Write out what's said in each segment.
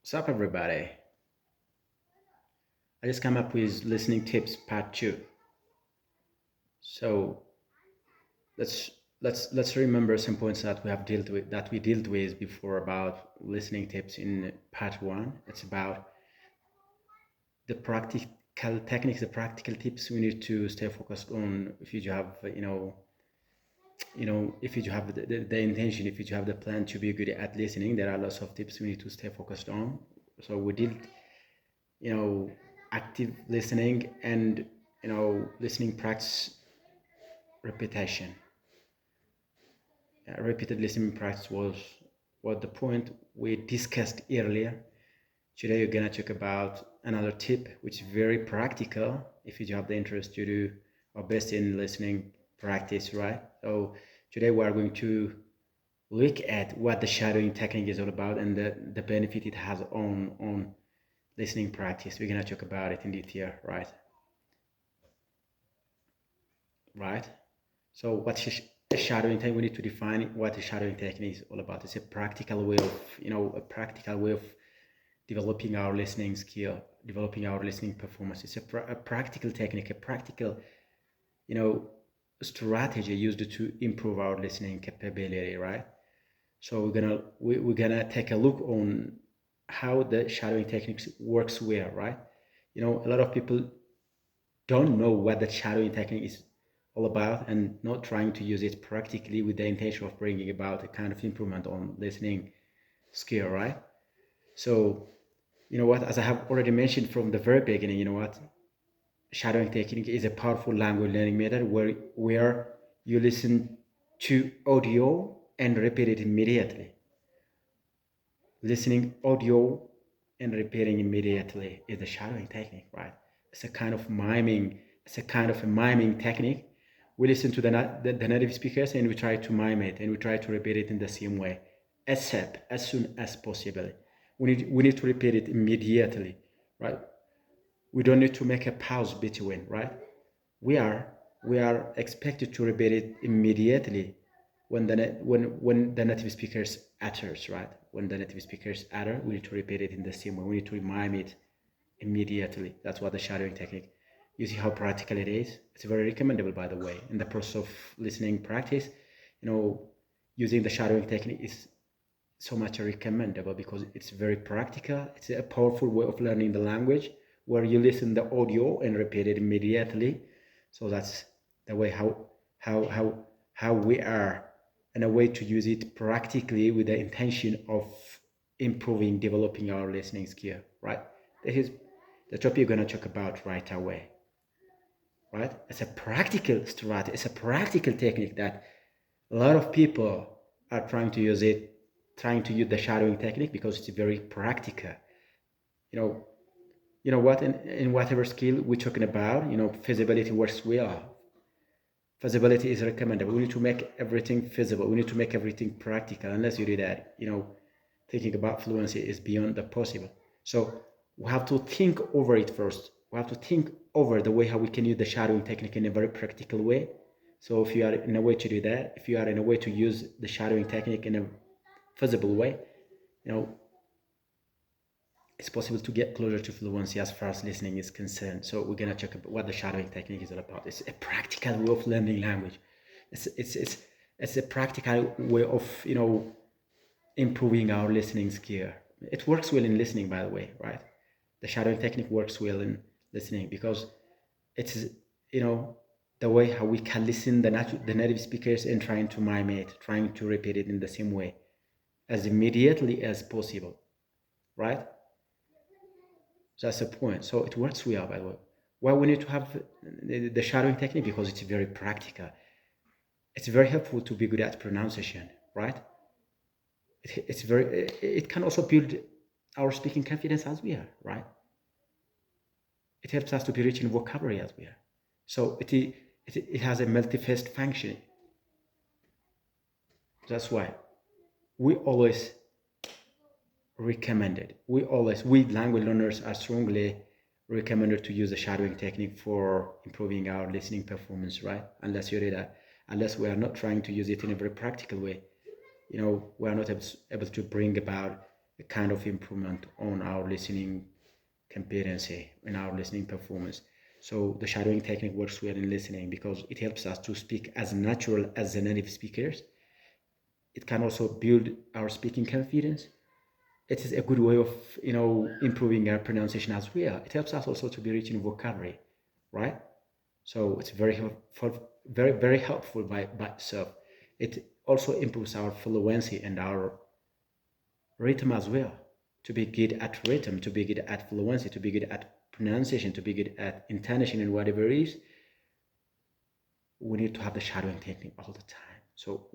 What's up, everybody? I just come up with listening tips part two. So let's let's remember some points that we dealt with before about listening tips in part one. It's about the practical techniques, the practical tips we need to stay focused on. If you have if you have the intention, if you have the plan to be good at listening, there are lots of tips we need to stay focused on. So we did you know active listening and listening practice repetition. Repeated listening practice was what the point we discussed earlier. Today we're gonna talk about another tip which is very practical if you have the interest to do our best in listening practice, right? So today we are going to look at what the shadowing technique is all about and the benefit it has on listening practice. We're gonna talk about it in detail, right? Right? So what's a shadowing technique? We need to define what a shadowing technique is all about. It's a practical way of, developing our listening skill, developing our listening performance. It's a practical technique, a practical, you know, strategy used to improve our listening capability, right? So we're gonna take a look on how the shadowing techniques works where, right? A lot of people don't know what the shadowing technique is all about and not trying to use it practically with the intention of bringing about a kind of improvement on listening skill, right? So, as I have already mentioned from the very beginning, shadowing technique is a powerful language learning method where you listen to audio and repeat it immediately. Listening audio and repeating immediately is the shadowing technique, right? It's a kind of miming. It's a kind of a miming technique. We listen to the native speakers and we try to mime it and we try to repeat it in the same way, except as soon as possible. We need to repeat it immediately, right? We don't need to make a pause between, right? We are expected to repeat it immediately when the native speakers utters, right? When the native speakers utter, we need to repeat it in the same way. We need to mime it immediately. That's what the shadowing technique. You see how practical it is. It's very recommendable, by the way. In the process of listening practice, using the shadowing technique is so much recommendable because it's very practical. It's a powerful way of learning the language where you listen the audio and repeat it immediately. So that's the way how we are, and a way to use it practically with the intention of improving, developing our listening skill, right? This is the topic you're going to talk about right away, right? It's a practical strategy. It's a practical technique that a lot of people are trying to use the shadowing technique because it's very practical. You know, what in whatever skill we're talking about, feasibility works well. Feasibility is recommendable. We need to make everything feasible. We need to make everything practical. Unless you do that, thinking about fluency is beyond the possible. So we have to think over it first. We have to think over the way how we can use the shadowing technique in a very practical way. So if you are in a way to do that, if you are in a way to use the shadowing technique in a feasible way, it's possible to get closer to fluency as far as listening is concerned. So we're gonna check what the shadowing technique is all about. It's a practical way of learning language. It's a practical way of improving our listening skill. It works well in listening, by the way, right? The shadowing technique works well in listening because it's the way how we can listen the native speakers and trying to mime it, trying to repeat it in the same way as immediately as possible, right? That's the point. So it works well, by the way. Why we need to have the shadowing technique? Because it's very practical. It's very helpful to be good at pronunciation, right? It can also build our speaking confidence as we are, right? It helps us to be rich in vocabulary as we are. So it has a multi-faced function. That's why we always recommended. We language learners are strongly recommended to use the shadowing technique for improving our listening performance, right? Unless we are not trying to use it in a very practical way, we are not able to bring about a kind of improvement on our listening competency and our listening performance. So the shadowing technique works well in listening because it helps us to speak as natural as the native speakers. It can also build our speaking confidence. It is a good way of improving our pronunciation as well. It helps us also to be rich in vocabulary, right? So it's very helpful, very helpful by itself. It also improves our fluency and our rhythm as well. To be good at rhythm, to be good at fluency, to be good at pronunciation, to be good at intonation and whatever it is, we need to have the shadowing technique all the time. So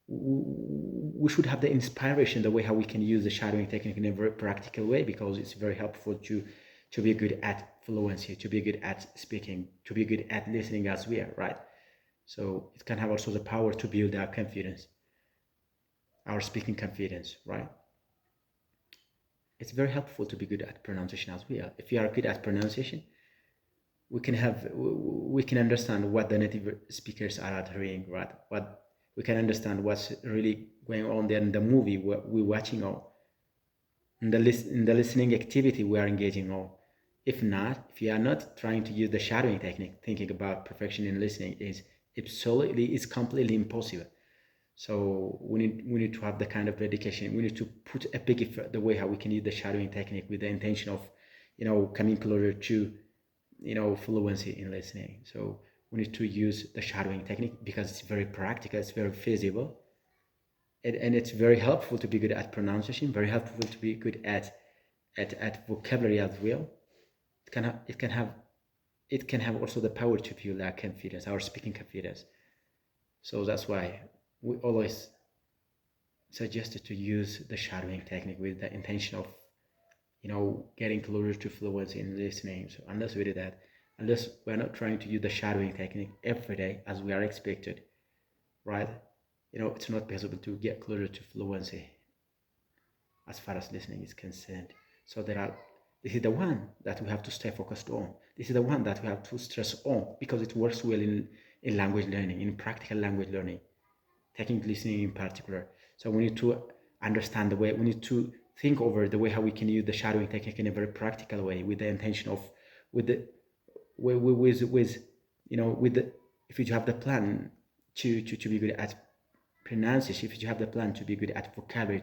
we should have the inspiration, the way how we can use the shadowing technique in a very practical way, because it's very helpful to be good at fluency, to be good at speaking, to be good at listening as well, right? So it can have also the power to build our confidence, our speaking confidence, right? It's very helpful to be good at pronunciation as well. If you are good at pronunciation, we can understand what the native speakers are uttering, right? What we can understand what's really going on there in the movie we're watching, or in the listening activity we are engaging on. If you are not trying to use the shadowing technique, thinking about perfection in listening is completely impossible. So we need to have the kind of dedication. We need to put a big effort the way how we can use the shadowing technique with the intention of, coming closer to, fluency in listening. So we need to use the shadowing technique because it's very practical, it's very feasible, and it's very helpful to be good at pronunciation, very helpful to be good at vocabulary as well. It can have also the power to build our confidence, our speaking confidence. So that's why we always suggested to use the shadowing technique with the intention of, getting closer to fluency in listening. So unless we do that, unless we're not trying to use the shadowing technique every day as we are expected, right? It's not possible to get closer to fluency as far as listening is concerned. So this is the one that we have to stay focused on. This is the one that we have to stress on because it works well in language learning, in practical language learning, technical listening in particular. So we need to understand we need to think over the way how we can use the shadowing technique in a very practical way, with the intention of, if you have the plan to be good at pronunciation, if you have the plan to be good at vocabulary,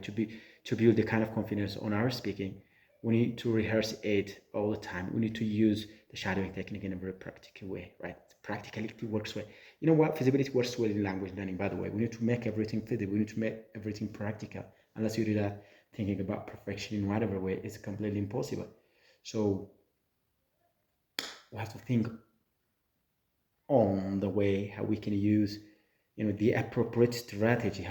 to build the kind of confidence on our speaking, we need to rehearse it all the time. We need to use the shadowing technique in a very practical way, right? Practicality works well. You know what? Feasibility works well in language learning, by the way. We need to make everything feasible. We need to make everything practical. Unless you do that, thinking about perfection in whatever way is completely impossible. So we have to think on the way how we can use, the appropriate strategy.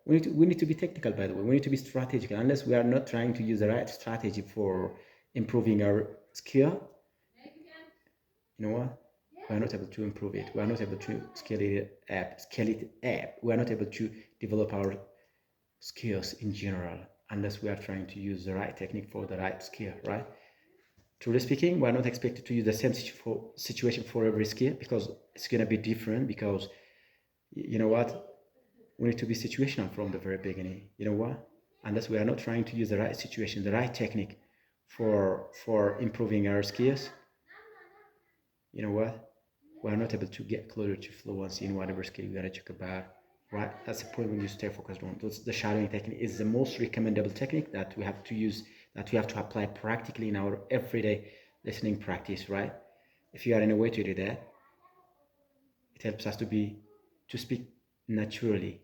We need to be technical, by the way. We need to be strategic. Unless we are not trying to use the right strategy for improving our skill, you know what? We are not able to improve it. We are not able to scale it up. We are not able to develop our skills in general unless we are trying to use the right technique for the right skill, right? Truly speaking, we are not expected to use the same situation for every skill because it's going to be different, because you know what? We need to be situational from the very beginning. You know what? Unless we are not trying to use the right situation, the right technique for improving our skills, you know what? We are not able to get closer to fluency in whatever skill we are talking about, right? That's the point when you stay focused on. The shadowing technique is the most recommendable technique that we have to use, that we have to apply practically in our everyday listening practice, right? If you are in a way to do that, it helps us to speak naturally.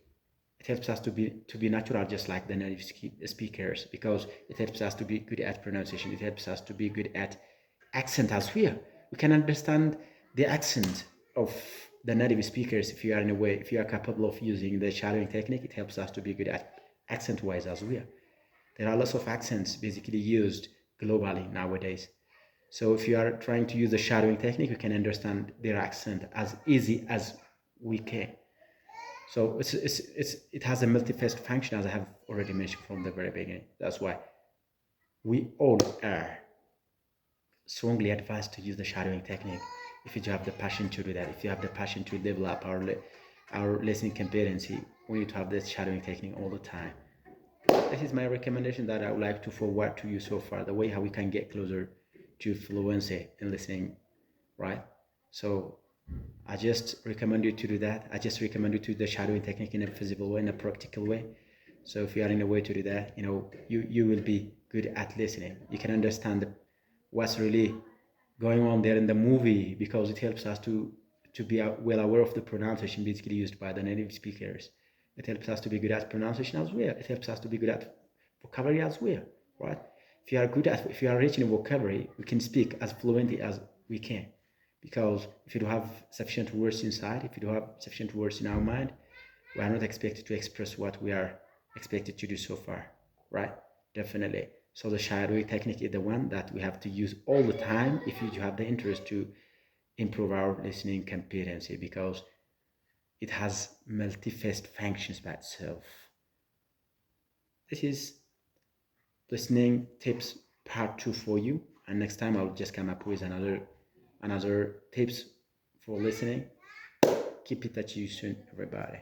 It helps us to be natural, just like the native speakers, because it helps us to be good at pronunciation. It helps us to be good at accent as well. We can understand the accent of the native speakers if you are capable of using the shadowing technique. It helps us to be good at accent-wise as well. There are lots of accents basically used globally nowadays. So if you are trying to use the shadowing technique, you can understand their accent as easy as we can. So it has a multifaceted function, as I have already mentioned from the very beginning. That's why we all are strongly advised to use the shadowing technique. If you have the passion to do that, if you have the passion to develop our listening competency, we need to have this shadowing technique all the time. this is my recommendation that I would like to forward to you so far, the way how we can get closer to fluency in listening, right? So I just recommend you to do that. I just recommend you to do the shadowing technique in a visible way, in a practical way. So if you are in a way to do that, you will be good at listening. You can understand what's really going on there in the movie, because it helps us to be well aware of the pronunciation basically used by the native speakers. It helps us to be good at pronunciation as well. It helps us to be good at vocabulary as well, right? If you are rich in vocabulary, we can speak as fluently as we can. Because if you don't have sufficient words inside, if you don't have sufficient words in our mind, we are not expected to express what we are expected to do so far, right? Definitely. So the shadowing technique is the one that we have to use all the time if you have the interest to improve our listening competency, because it has multi-faced functions by itself. This is listening tips part 2 for you, and next time I'll just come up with another tips for listening. Keep it at you soon, everybody.